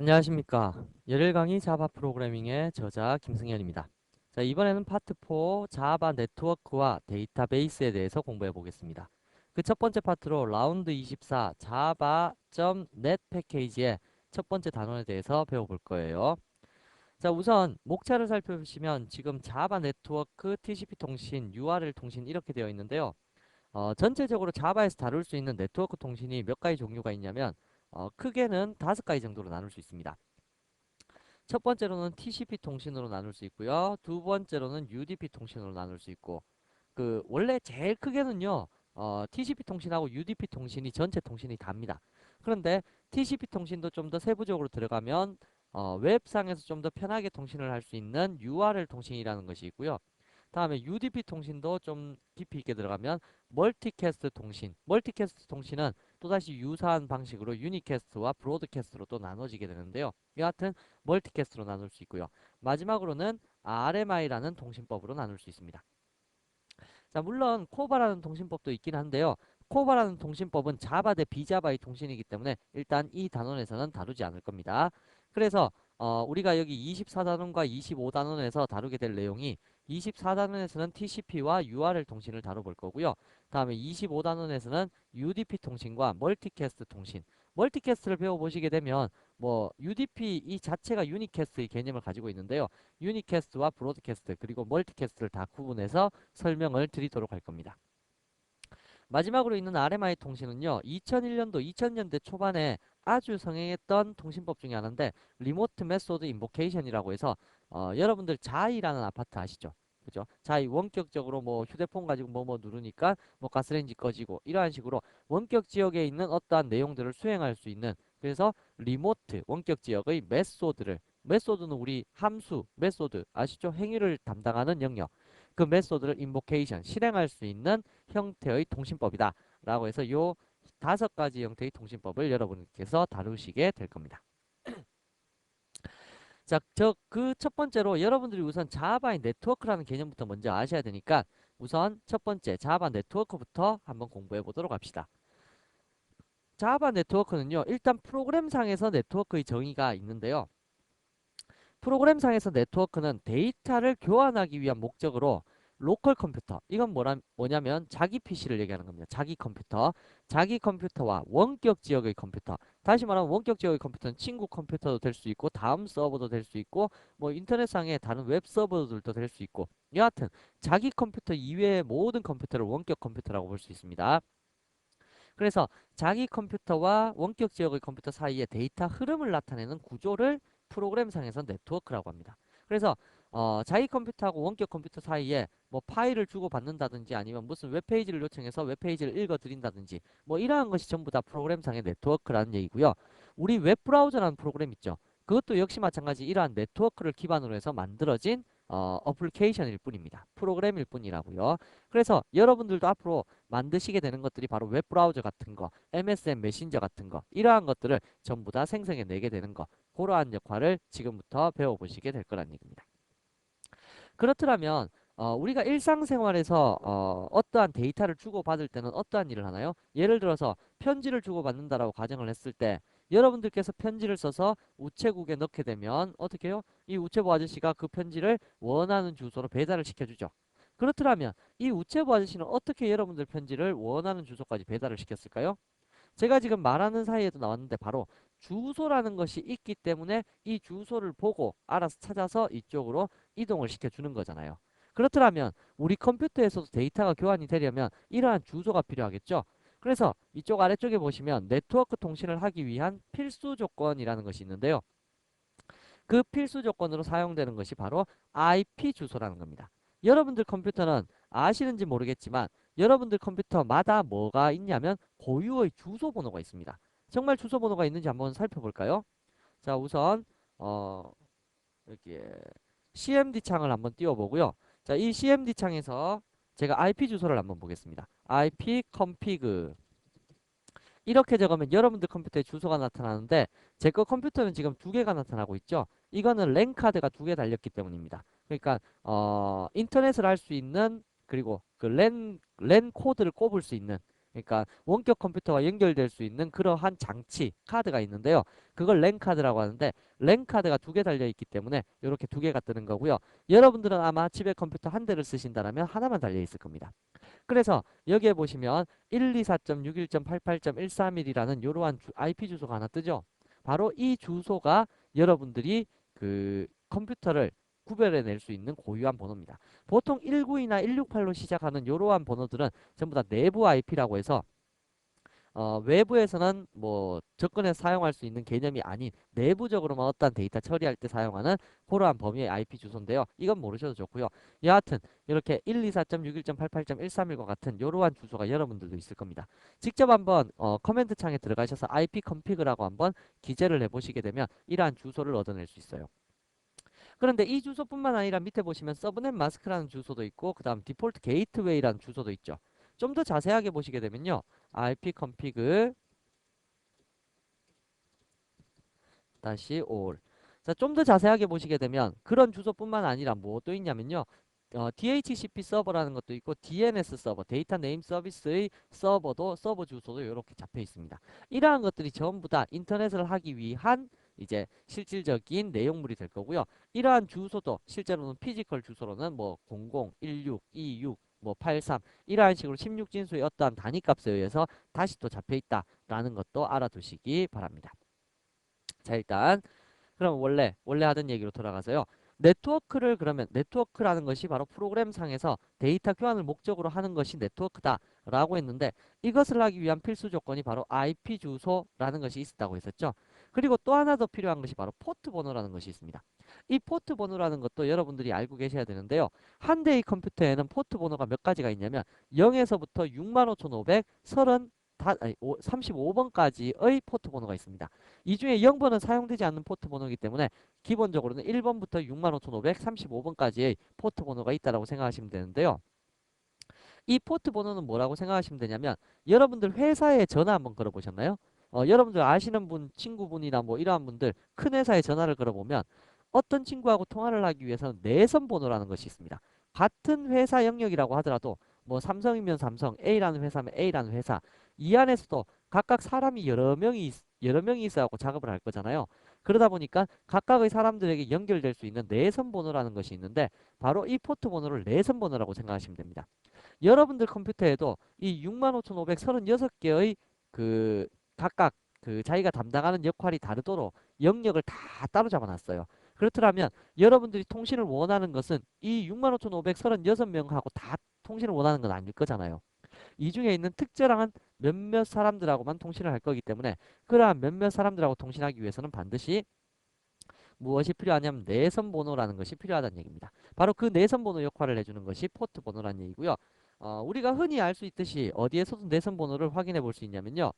안녕하십니까. 열일 강의 자바 프로그래밍의 저자 김승현입니다. 자, 이번에는 파트 4 자바 네트워크와 데이터베이스에 대해서 공부해 보겠습니다. 그 첫 번째 파트로 라운드 24 java.net 패키지의 첫 번째 단원에 대해서 배워볼 거예요. 자, 우선 목차를 살펴보시면 지금 자바 네트워크, TCP 통신, URL 통신 이렇게 되어 있는데요. 전체적으로 자바에서 다룰 수 있는 네트워크 통신이 몇 가지 종류가 있냐면 크게는 5가지 정도로 나눌 수 있습니다. 첫 번째로는 TCP 통신으로 나눌 수 있고요. 두 번째로는 UDP 통신으로 나눌 수 있고, 원래 제일 크게는요, TCP 통신하고 UDP 통신이 전체 통신이 답니다. 그런데 TCP 통신도 좀 더 세부적으로 들어가면, 웹상에서 좀 더 편하게 통신을 할 수 있는 URL 통신이라는 것이 있고요. 다음에 UDP 통신도 좀 깊이 있게 들어가면 멀티캐스트 통신. 멀티캐스트 통신은 또다시 유사한 방식으로 유니캐스트와 브로드캐스트로 또 나눠지게 되는데요. 여하튼 멀티캐스트로 나눌 수 있고요. 마지막으로는 RMI라는 통신법으로 나눌 수 있습니다. 자, 물론 코바라는 통신법도 있긴 한데요. 코바라는 통신법은 자바 대 비자바의 통신이기 때문에 일단 이 단원에서는 다루지 않을 겁니다. 그래서 우리가 여기 24단원과 25단원에서 다루게 될 내용이 24단원에서는 TCP와 URL 통신을 다뤄볼 거고요. 다음에 25단원에서는 UDP 통신과 멀티캐스트 통신. 멀티캐스트를 배워보시게 되면 뭐 UDP 이 자체가 유니캐스트의 개념을 가지고 있는데요. 유니캐스트와 브로드캐스트 그리고 멀티캐스트를 다 구분해서 설명을 드리도록 할 겁니다. 마지막으로 있는 RMI 통신은요. 2001년도 2000년대 초반에 아주 성행했던 통신법 중에 하나인데 리모트 메소드 인보케이션이라고 해서 여러분들 자이라는 아파트 아시죠? 그죠? 자이 원격적으로 뭐 휴대폰 가지고 뭐 누르니까 뭐 가스레인지 꺼지고 이러한 식으로 원격 지역에 있는 어떠한 내용들을 수행할 수 있는 그래서 리모트 원격 지역의 메소드는 우리 함수 메소드 아시죠? 행위를 담당하는 영역 그 메소드를 인보케이션 실행할 수 있는 형태의 통신법이다 라고 해서 요 5가지 형태의 통신법을 여러분께서 다루시게 될 겁니다. 자, 그 첫 번째로 여러분들이 우선 자바의 네트워크라는 개념부터 먼저 아셔야 되니까 우선 첫 번째 자바 네트워크부터 한번 공부해 보도록 합시다. 자바 네트워크는요. 일단 프로그램상에서 네트워크의 정의가 있는데요. 프로그램상에서 네트워크는 데이터를 교환하기 위한 목적으로 로컬 컴퓨터, 이건 뭐냐면 자기 PC를 얘기하는 겁니다. 자기 컴퓨터와 원격 지역의 컴퓨터. 다시 말하면 원격 지역의 컴퓨터는 친구 컴퓨터도 될 수 있고 다음 서버도 될 수 있고 뭐 인터넷상의 다른 웹 서버들도 될 수 있고 여하튼 자기 컴퓨터 이외의 모든 컴퓨터를 원격 컴퓨터라고 볼 수 있습니다. 그래서 자기 컴퓨터와 원격 지역의 컴퓨터 사이의 데이터 흐름을 나타내는 구조를 프로그램상에서 네트워크라고 합니다. 그래서 자기 컴퓨터하고 원격 컴퓨터 사이에 뭐 파일을 주고받는다든지 아니면 무슨 웹페이지를 요청해서 웹페이지를 읽어드린다든지 뭐 이러한 것이 전부 다 프로그램상의 네트워크라는 얘기고요. 우리 웹브라우저라는 프로그램 있죠. 그것도 역시 마찬가지 이러한 네트워크를 기반으로 해서 만들어진 어플리케이션일 뿐입니다. 프로그램일 뿐이라고요. 그래서 여러분들도 앞으로 만드시게 되는 것들이 바로 웹브라우저 같은 거, MSN 메신저 같은 거 이러한 것들을 전부 다 생성해내게 되는 거 그러한 역할을 지금부터 배워보시게 될 거란 얘기입니다. 그렇더라면 우리가 일상생활에서 어떠한 데이터를 주고받을 때는 어떠한 일을 하나요? 예를 들어서 편지를 주고받는다라고 가정을 했을 때 여러분들께서 편지를 써서 우체국에 넣게 되면 어떻게 해요? 이 우체부 아저씨가 그 편지를 원하는 주소로 배달을 시켜주죠. 그렇더라면 이 우체부 아저씨는 어떻게 여러분들 편지를 원하는 주소까지 배달을 시켰을까요? 제가 지금 말하는 사이에도 나왔는데 바로 주소라는 것이 있기 때문에 이 주소를 보고 알아서 찾아서 이쪽으로 이동을 시켜주는 거잖아요. 그렇더라면 우리 컴퓨터에서도 데이터가 교환이 되려면 이러한 주소가 필요하겠죠. 그래서 이쪽 아래쪽에 보시면 네트워크 통신을 하기 위한 필수 조건이라는 것이 있는데요. 그 필수 조건으로 사용되는 것이 바로 IP 주소라는 겁니다. 여러분들 컴퓨터는 아시는지 모르겠지만 여러분들 컴퓨터마다 뭐가 있냐면 고유의 주소 번호가 있습니다. 정말 주소 번호가 있는지 한번 살펴볼까요? 자, 우선 여기 CMD 창을 한번 띄워보고요. 자, 이 CMD 창에서 제가 IP 주소를 한번 보겠습니다. IP config 이렇게 적으면 여러분들 컴퓨터에 주소가 나타나는데 제 거 컴퓨터는 지금 2개가 나타나고 있죠. 이거는 랜 카드가 2개 달렸기 때문입니다. 그러니까 인터넷을 할 수 있는 그리고 그 랜 코드를 꼽을 수 있는 그러니까 원격 컴퓨터와 연결될 수 있는 그러한 장치, 카드가 있는데요. 그걸 랜 카드라고 하는데 랜 카드가 두 개 달려 있기 때문에 이렇게 두 개가 뜨는 거고요. 여러분들은 아마 집에 컴퓨터 한 대를 쓰신다면 하나만 달려 있을 겁니다. 그래서 여기에 보시면 124.61.88.131이라는 이러한 IP 주소가 하나 뜨죠. 바로 이 주소가 여러분들이 그 컴퓨터를 구별해낼 수 있는 고유한 번호입니다. 보통 192나 168로 시작하는 이러한 번호들은 전부 다 내부 IP라고 해서 외부에서는 뭐 접근해서 사용할 수 있는 개념이 아닌 내부적으로만 어떤 데이터 처리할 때 사용하는 그러한 범위의 IP 주소인데요. 이건 모르셔도 좋고요. 여하튼 이렇게 124.61.88.131과 같은 이러한 주소가 여러분들도 있을 겁니다. 직접 한번 커맨드 창에 들어가셔서 IP config라고 한번 기재를 해보시게 되면 이러한 주소를 얻어낼 수 있어요. 그런데 이 주소뿐만 아니라 밑에 보시면 서브넷 마스크라는 주소도 있고 그 다음 디폴트 게이트웨이라는 주소도 있죠. 좀 더 자세하게 보시게 되면요. ipconfig 다시 all. 자, 좀 더 자세하게 보시게 되면 그런 주소뿐만 아니라 뭐 또 있냐면요. DHCP 서버라는 것도 있고 DNS 서버, 데이터 네임 서비스의 서버 주소도 이렇게 잡혀 있습니다. 이러한 것들이 전부 다 인터넷을 하기 위한 이제 실질적인 내용물이 될 거고요. 이러한 주소도 실제로는 피지컬 주소로는 뭐 00, 16, 26, 뭐 83 이러한 식으로 16진수의 어떠한 단위값에 의해서 다시 또 잡혀 있다라는 것도 알아두시기 바랍니다. 자, 일단 그럼 원래 하던 얘기로 돌아가서요. 네트워크를 그러면 네트워크라는 것이 바로 프로그램 상에서 데이터 교환을 목적으로 하는 것이 네트워크다라고 했는데 이것을 하기 위한 필수 조건이 바로 IP 주소라는 것이 있었다고 했었죠. 그리고 또 하나 더 필요한 것이 바로 포트 번호라는 것이 있습니다. 이 포트 번호라는 것도 여러분들이 알고 계셔야 되는데요. 한 대의 컴퓨터에는 포트 번호가 몇 가지가 있냐면 0에서부터 65,530 35번까지의 포트 번호가 있습니다. 이 중에 0번은 사용되지 않는 포트 번호이기 때문에 기본적으로는 1번부터 65,535번까지의 포트 번호가 있다고 생각하시면 되는데요. 이 포트 번호는 뭐라고 생각하시면 되냐면 여러분들 회사에 전화 한번 걸어보셨나요? 여러분들 아시는 분, 친구분이나 뭐 이러한 분들 큰 회사에 전화를 걸어보면 어떤 친구하고 통화를 하기 위해서는 내선 번호라는 것이 있습니다. 같은 회사 영역이라고 하더라도 뭐 삼성이면 삼성, A라는 회사면 A라는 회사 이 안에서도 각각 사람이 여러 명이 있어갖고 작업을 할 거잖아요. 그러다 보니까 각각의 사람들에게 연결될 수 있는 내선 번호라는 것이 있는데 바로 이 포트 번호를 내선 번호라고 생각하시면 됩니다. 여러분들 컴퓨터에도 이 65,536개의 그 각각 그 자기가 담당하는 역할이 다르도록 영역을 다 따로 잡아놨어요. 그렇더라면 여러분들이 통신을 원하는 것은 이 65,536명하고 다 통신을 원하는 건 아닐 거잖아요. 이 중에 있는 특정한 몇몇 사람들하고만 통신을 할 거기 때문에 그러한 몇몇 사람들하고 통신하기 위해서는 반드시 무엇이 필요하냐면 내선 번호라는 것이 필요하다는 얘기입니다. 바로 그 내선 번호 역할을 해주는 것이 포트 번호라는 얘기고요. 우리가 흔히 알 수 있듯이 어디에서도 내선 번호를 확인해 볼 수 있냐면요.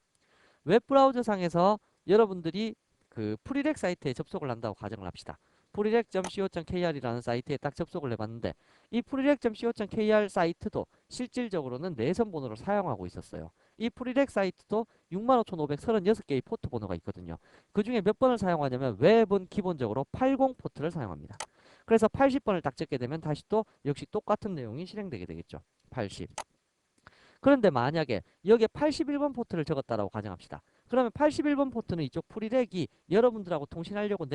웹브라우저 상에서 여러분들이 그 프리렉 사이트에 접속을 한다고 가정을 합시다. 프리렉.co.kr이라는 사이트에 딱 접속을 해봤는데 이 프리렉.co.kr 사이트도 실질적으로는 내선 번호를 사용하고 있었어요. 이 프리렉 사이트도 65,536개의 포트 번호가 있거든요. 그 중에 몇 번을 사용하냐면 웹은 기본적으로 80 포트를 사용합니다. 그래서 80번을 딱 적게 되면 다시 또 역시 똑같은 내용이 실행되게 되겠죠. 80. 그런데 만약에 여기에 81번 포트를 적었다라고 가정합시다. 그러면 81번 포트는 이쪽 프리렉이 여러분들하고 통신하려고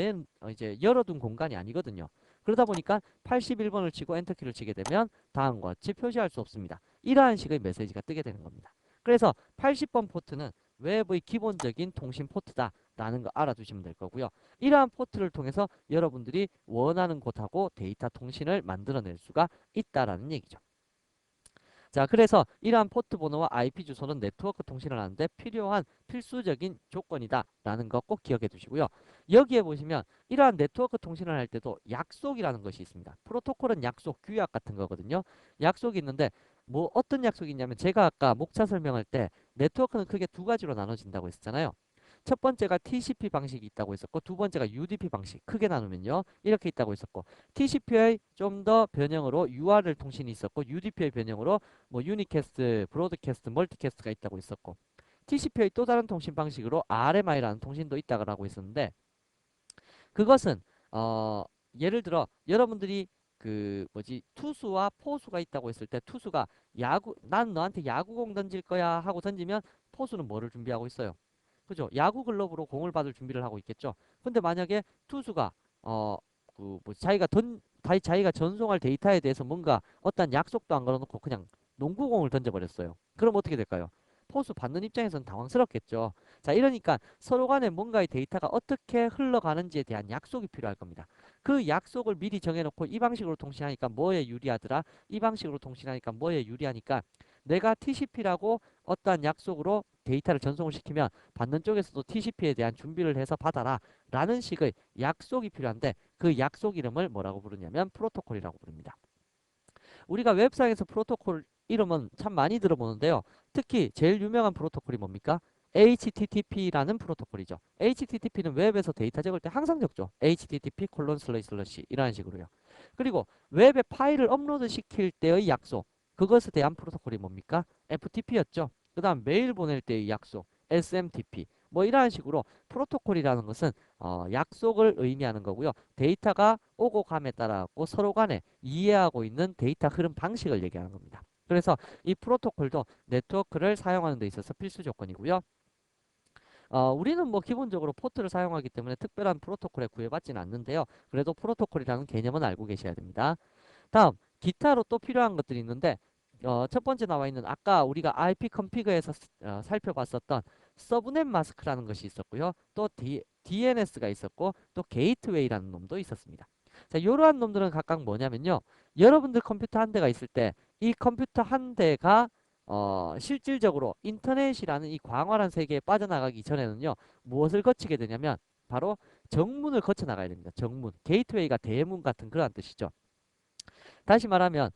이제 열어둔 공간이 아니거든요. 그러다 보니까 81번을 치고 엔터키를 치게 되면 다음과 같이 표시할 수 없습니다. 이러한 식의 메시지가 뜨게 되는 겁니다. 그래서 80번 포트는 웹의 기본적인 통신 포트다라는 거 알아두시면 될 거고요. 이러한 포트를 통해서 여러분들이 원하는 곳하고 데이터 통신을 만들어낼 수가 있다라는 얘기죠. 자, 그래서 이러한 포트 번호와 IP 주소는 네트워크 통신을 하는데 필요한 필수적인 조건이다라는 거 꼭 기억해 두시고요. 여기에 보시면 이러한 네트워크 통신을 할 때도 약속이라는 것이 있습니다. 프로토콜은 약속, 규약 같은 거거든요. 약속이 있는데 뭐 어떤 약속이 있냐면 제가 아까 목차 설명할 때 네트워크는 크게 두 가지로 나눠진다고 했었잖아요. 첫 번째가 TCP 방식이 있다고 했었고 두 번째가 UDP 방식 크게 나누면요 이렇게 있다고 했었고 TCP의 좀 더 변형으로 URL 통신이 있었고 UDP의 변형으로 뭐 유니캐스트, 브로드캐스트, 멀티캐스트가 있다고 했었고 TCP의 또 다른 통신 방식으로 RMI라는 통신도 있다고 했었는데 그것은 어 예를 들어 여러분들이 그 뭐지 투수와 포수가 있다고 했을 때 투수가 난 너한테 야구공 던질 거야 하고 던지면 포수는 뭐를 준비하고 있어요? 그죠? 야구 글러브로 공을 받을 준비를 하고 있겠죠. 근데 만약에 투수가 그 뭐 자기가 전송할 데이터에 대해서 뭔가 어떤 약속도 안 걸어놓고 그냥 농구공을 던져버렸어요. 그럼 어떻게 될까요? 포수 받는 입장에서는 당황스럽겠죠. 자, 이러니까 서로 간에 뭔가의 데이터가 어떻게 흘러가는지에 대한 약속이 필요할 겁니다. 그 약속을 미리 정해놓고 이 방식으로 통신하니까 뭐에 유리하더라? 이 방식으로 통신하니까 뭐에 유리하니까 내가 TCP라고 어떠한 약속으로 데이터를 전송을 시키면 받는 쪽에서도 TCP에 대한 준비를 해서 받아라 라는 식의 약속이 필요한데 그 약속 이름을 뭐라고 부르냐면 프로토콜이라고 부릅니다. 우리가 웹상에서 프로토콜 이름은 참 많이 들어보는데요. 특히 제일 유명한 프로토콜이 뭡니까? HTTP라는 프로토콜이죠. HTTP는 웹에서 데이터 적을 때 항상 적죠. HTTP 이라는 식으로요. 그리고 웹에 파일을 업로드 시킬 때의 약속, 그것에 대한 프로토콜이 뭡니까? FTP였죠. 그 다음 메일 보낼 때의 약속, SMTP. 뭐 이러한 식으로 프로토콜이라는 것은 약속을 의미하는 거고요. 데이터가 오고 감에 따라 서로 간에 이해하고 있는 데이터 흐름 방식을 얘기하는 겁니다. 그래서 이 프로토콜도 네트워크를 사용하는 데 있어서 필수 조건이고요. 우리는 뭐 기본적으로 포트를 사용하기 때문에 특별한 프로토콜에 구애받지는 않는데요. 그래도 프로토콜이라는 개념은 알고 계셔야 됩니다. 다음, 기타로 또 필요한 것들이 있는데 첫 번째 나와 있는 아까 우리가 IP 컨피그에서 살펴봤었던 서브넷 마스크라는 것이 있었고요. 또 DNS가 있었고 또 게이트웨이라는 놈도 있었습니다. 자, 이러한 놈들은 각각 뭐냐면요. 여러분들 컴퓨터 한 대가 있을 때 이 컴퓨터 한 대가 실질적으로 인터넷이라는 이 광활한 세계에 빠져나가기 전에는요. 무엇을 거치게 되냐면 바로 정문을 거쳐 나가야 됩니다. 정문. 게이트웨이가 대문 같은 그런 뜻이죠. 다시 말하면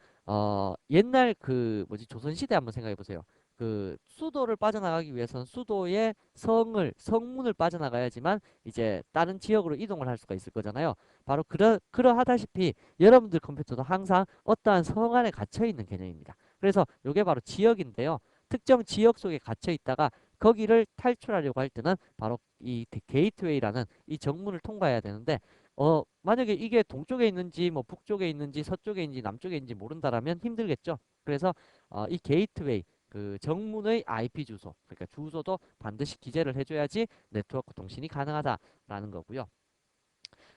옛날 그 뭐지 조선시대 한번 생각해 보세요. 그 수도를 빠져나가기 위해서는 수도의 성문을 빠져나가야지만 이제 다른 지역으로 이동을 할 수가 있을 거잖아요. 바로 그러하다시피 여러분들 컴퓨터도 항상 어떠한 성 안에 갇혀 있는 개념입니다. 그래서 이게 바로 지역인데요. 특정 지역 속에 갇혀 있다가 거기를 탈출하려고 할 때는 바로 이 게이트웨이라는 이 정문을 통과해야 되는데 만약에 이게 동쪽에 있는지 뭐 북쪽에 있는지 서쪽에 있는지 남쪽에 있는지 모른다라면 힘들겠죠. 그래서 이 게이트웨이 그 정문의 IP 주소 그러니까 주소도 반드시 기재를 해줘야지 네트워크 통신이 가능하다라는 거고요.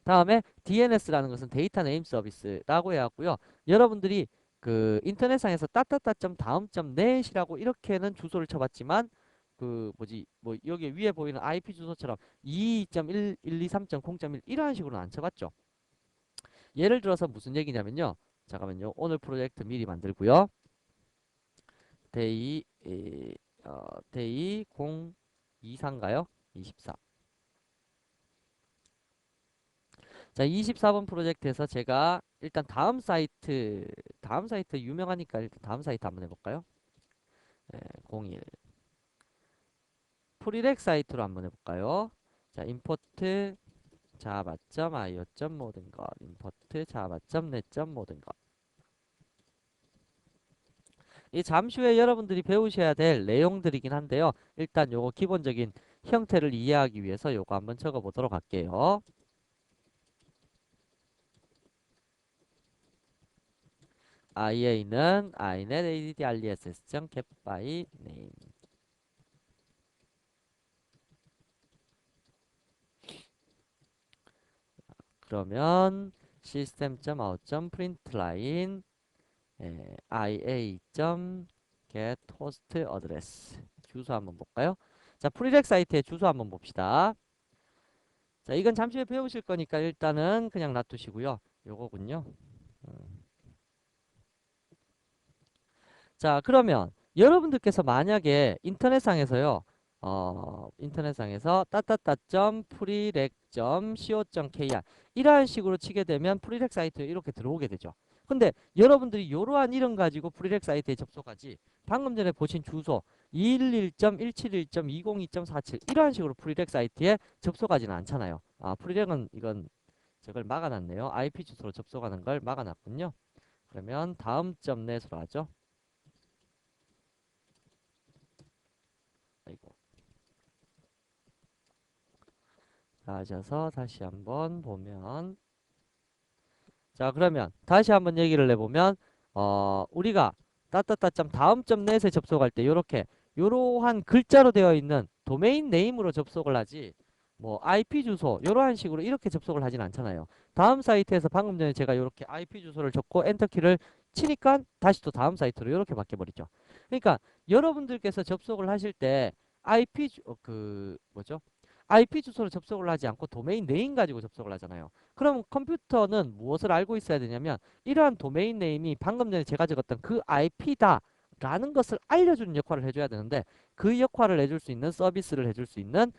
다음에 DNS라는 것은 데이터 네임 서비스라고 해왔고요. 여러분들이 그 인터넷상에서 넷이라고 이렇게는 주소를 쳐봤지만 그 뭐지 뭐 여기 위에 보이는 IP 주소처럼 2.1.123.0.1 이러한 식으로는 안 쳐봤죠. 예를 들어서 무슨 얘기냐면요. 잠깐만요. 오늘 프로젝트 미리 만들고요. 데이 데이 024인가요? 24. 자, 24번 프로젝트에서 제가 일단 다음 사이트 유명하니까 일단 다음 사이트 한번 해볼까요? 네, 01 프리렉 사이트로 한번 해볼까요? 자, 임포트 java.io. 모든 것 임포트 java.net 모든 것. 이 잠시 후에 여러분들이 배우셔야 될 내용들이긴 한데요. 일단 요거 기본적인 형태를 이해하기 위해서 요거 한번 적어 보도록 할게요. IA는 inet add ress.get by name. 그러면 system.out.println ia.get host address 주소 한번 볼까요? 자, 프리렉 사이트의 주소 한번 봅시다. 자, 이건 잠시 후에 배우실 거니까 일단은 그냥 놔두시고요. 요거군요. 자, 그러면 여러분들께서 만약에 인터넷상에서요, 인터넷상에서 프리렉.co.kr 이러한 식으로 치게 되면 프리렉 사이트에 이렇게 들어오게 되죠. 근데 여러분들이 이러한 이름 가지고 프리렉 사이트에 접속하지 방금 전에 보신 주소 211.171.202.47 이러한 식으로 프리렉 사이트에 접속하지는 않잖아요. 프리렉은 이건 저걸 막아놨네요. IP 주소로 접속하는 걸 막아놨군요. 그러면 다음 점 넷으로 하죠. 아이고. 나아져서 다시 한번 보면 자, 그러면 다시 한번 얘기를 해보면 우리가 따따따점 다음 점 넷에 접속할 때 요렇게 요러한 글자로 되어 있는 도메인 네임으로 접속을 하지 뭐 IP 주소 요러한 식으로 이렇게 접속을 하진 않잖아요. 다음 사이트에서 방금 전에 제가 요렇게 IP 주소를 적고 엔터키를 치니까 다시 또 다음 사이트로 요렇게 바뀌어 버리죠. 그러니까 여러분들께서 접속을 하실 때 그 뭐죠? IP 주소로 접속을 하지 않고 도메인 네임 가지고 접속을 하잖아요. 그럼 컴퓨터는 무엇을 알고 있어야 되냐면 이러한 도메인 네임이 방금 전에 제가 적었던 그 IP다 라는 것을 알려주는 역할을 해줘야 되는데 그 역할을 해줄 수 있는 서비스를 해줄 수 있는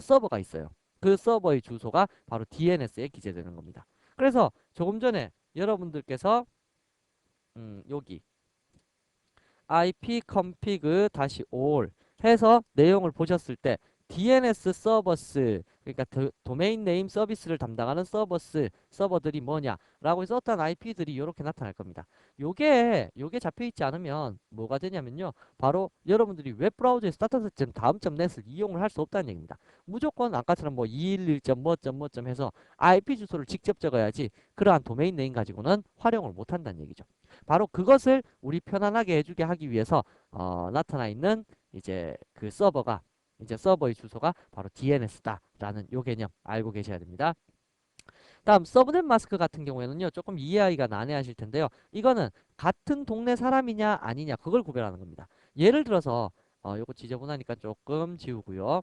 서버가 있어요. 그 서버의 주소가 바로 DNS에 기재되는 겁니다. 그래서 조금 전에 여러분들께서 여기 ipconfig-all 해서 내용을 보셨을 때 DNS 서버스 그러니까 도메인 네임 서비스를 담당하는 서버들이 뭐냐라고 해서 어떤 IP들이 이렇게 나타날 겁니다. 요게 잡혀 있지 않으면 뭐가 되냐면요. 바로 여러분들이 웹브라우저에서 따뜻한 다음 점 넷을 이용을 할 수 없다는 얘기입니다. 무조건 아까처럼 뭐 211점 뭐점 해서 IP 주소를 직접 적어야지 그러한 도메인 네임 가지고는 활용을 못 한다는 얘기죠. 바로 그것을 우리 편안하게 해주게 하기 위해서 나타나 있는 이제 그 서버가 이제 서버의 주소가 바로 DNS다라는 요 개념 알고 계셔야 됩니다. 다음 서브넷 마스크 같은 경우에는요 조금 이해하기가 난해하실 텐데요. 이거는 같은 동네 사람이냐 아니냐 그걸 구별하는 겁니다. 예를 들어서 요거 지저분하니까 조금 지우고요.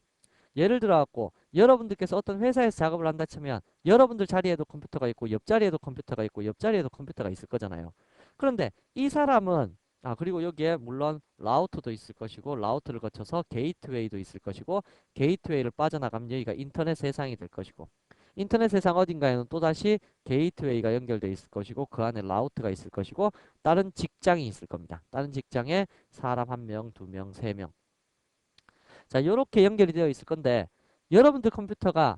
예를 들어 갖고 여러분들께서 어떤 회사에서 작업을 한다 치면 여러분들 자리에도 컴퓨터가 있고 옆자리에도 컴퓨터가 있고 옆자리에도 컴퓨터가 있을 거잖아요. 그런데 이 사람은 그리고 여기에 물론 라우터도 있을 것이고 라우터를 거쳐서 게이트웨이도 있을 것이고 게이트웨이를 빠져나가면 여기가 인터넷 세상이 될 것이고 인터넷 세상 어딘가에는 또다시 게이트웨이가 연결되어 있을 것이고 그 안에 라우터가 있을 것이고 다른 직장이 있을 겁니다. 다른 직장에 사람 1명, 2명, 3명 자, 요렇게 연결이 되어 있을 건데 여러분들 컴퓨터가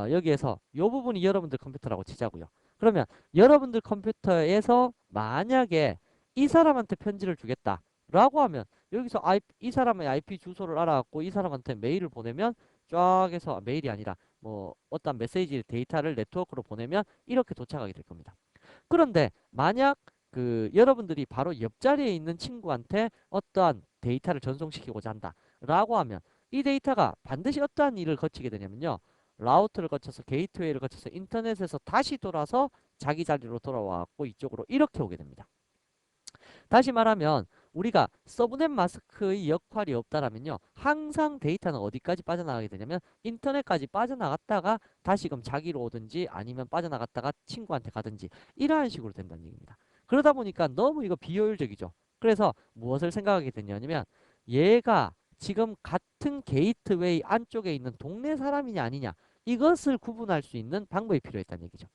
여기에서 요 부분이 여러분들 컴퓨터라고 치자고요. 그러면 여러분들 컴퓨터에서 만약에 이 사람한테 편지를 주겠다라고 하면 여기서 이 사람의 IP 주소를 알아갖고 이 사람한테 메일을 보내면 쫙 해서 메일이 아니라 뭐 어떤 메시지 데이터를 네트워크로 보내면 이렇게 도착하게 될 겁니다. 그런데 만약 그 여러분들이 바로 옆자리에 있는 친구한테 어떠한 데이터를 전송시키고자 한다 라고 하면 이 데이터가 반드시 어떠한 일을 거치게 되냐면요. 라우터를 거쳐서 게이트웨이를 거쳐서 인터넷에서 다시 돌아서 자기 자리로 돌아와갖고 이쪽으로 이렇게 오게 됩니다. 다시 말하면 우리가 서브넷 마스크의 역할이 없다라면요. 항상 데이터는 어디까지 빠져나가게 되냐면 인터넷까지 빠져나갔다가 다시금 자기로 오든지 아니면 빠져나갔다가 친구한테 가든지 이러한 식으로 된다는 얘기입니다. 그러다 보니까 너무 이거 비효율적이죠. 그래서 무엇을 생각하게 되냐면 얘가 지금 같은 게이트웨이 안쪽에 있는 동네 사람이냐 아니냐 이것을 구분할 수 있는 방법이 필요했다는 얘기죠.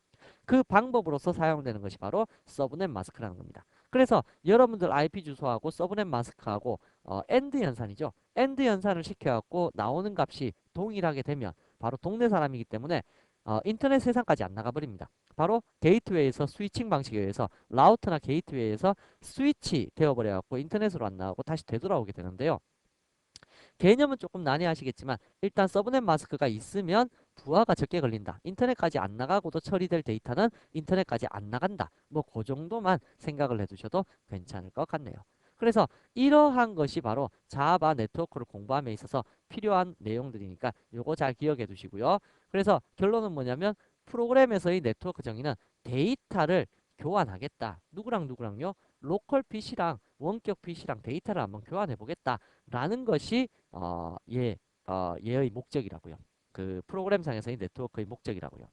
그 방법으로서 사용되는 것이 바로 서브넷 마스크라는 겁니다. 그래서 여러분들 IP 주소하고 서브넷 마스크하고 엔드 연산이죠. 엔드 연산을 시켜갖고 나오는 값이 동일하게 되면 바로 동네 사람이기 때문에 인터넷 세상까지 안 나가버립니다. 바로 게이트웨이에서 스위칭 방식에 의해서 라우터나 게이트웨이에서 스위치 되어버려갖고 인터넷으로 안 나오고 다시 되돌아오게 되는데요. 개념은 조금 난해하시겠지만 일단 서브넷 마스크가 있으면 부하가 적게 걸린다. 인터넷까지 안 나가고도 처리될 데이터는 인터넷까지 안 나간다. 뭐 그 정도만 생각을 해두셔도 괜찮을 것 같네요. 그래서 이러한 것이 바로 자바 네트워크를 공부함에 있어서 필요한 내용들이니까 요거 잘 기억해 두시고요. 그래서 결론은 뭐냐면 프로그램에서의 네트워크 정의는 데이터를 교환하겠다. 누구랑 누구랑요? 로컬 PC랑 원격 PC랑 데이터를 한번 교환해 보겠다. 라는 것이 얘의 목적이라고요. 그 프로그램상에서의 네트워크의 목적이라고요.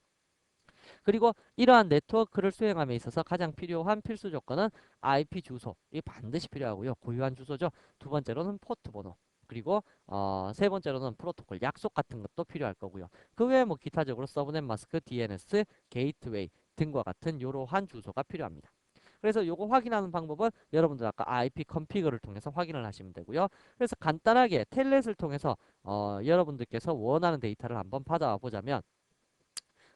그리고 이러한 네트워크를 수행함에 있어서 가장 필요한 필수 조건은 IP 주소. 이게 반드시 필요하고요. 고유한 주소죠. 두 번째로는 포트 번호. 그리고 세 번째로는 프로토콜 약속 같은 것도 필요할 거고요. 그 외에 뭐 기타적으로 서브넷 마스크, DNS, 게이트웨이 등과 같은 이러한 주소가 필요합니다. 그래서 요거 확인하는 방법은 여러분들 아까 IP 컨피그를 통해서 확인을 하시면 되고요. 그래서 간단하게 텔넷을 통해서 여러분들께서 원하는 데이터를 한번 받아와 보자면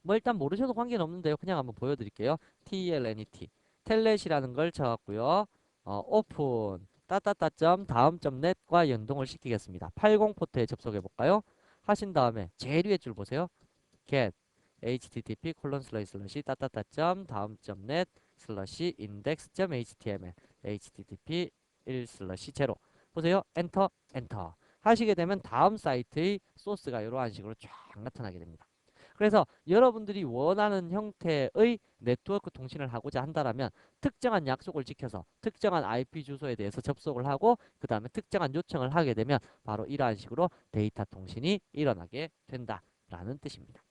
뭐 일단 모르셔도 관계는 없는데요. 그냥 한번 보여드릴게요. TLNET 텔넷이라는 걸 쳐갖고요. 오픈 따따따점 다음점 넷과 연동을 시키겠습니다. 80 포트에 접속해 볼까요? 하신 다음에 제일 위에 줄 보세요. get http:// 따따따 다음.net index.html http 1/0 보세요. 엔터 엔터 하시게 되면 다음 사이트의 소스가 이러한 식으로 쫙 나타나게 됩니다. 그래서 여러분들이 원하는 형태의 네트워크 통신을 하고자 한다면 특정한 약속을 지켜서 특정한 IP 주소에 대해서 접속을 하고 그 다음에 특정한 요청을 하게 되면 바로 이러한 식으로 데이터 통신이 일어나게 된다라는 뜻입니다.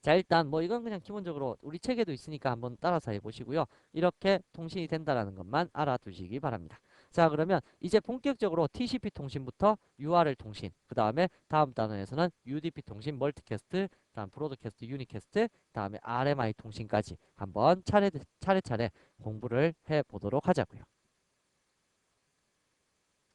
자, 일단 뭐 이건 그냥 기본적으로 우리 책에도 있으니까 한번 따라서 해보시고요. 이렇게 통신이 된다라는 것만 알아두시기 바랍니다. 자, 그러면 이제 본격적으로 TCP 통신부터 URL 통신, 그 다음에 다음 단원에서는 UDP 통신, 멀티캐스트, 다음 브로드캐스트, 유니캐스트, 다음에 RMI 통신까지 한번 차례차례 공부를 해보도록 하자고요.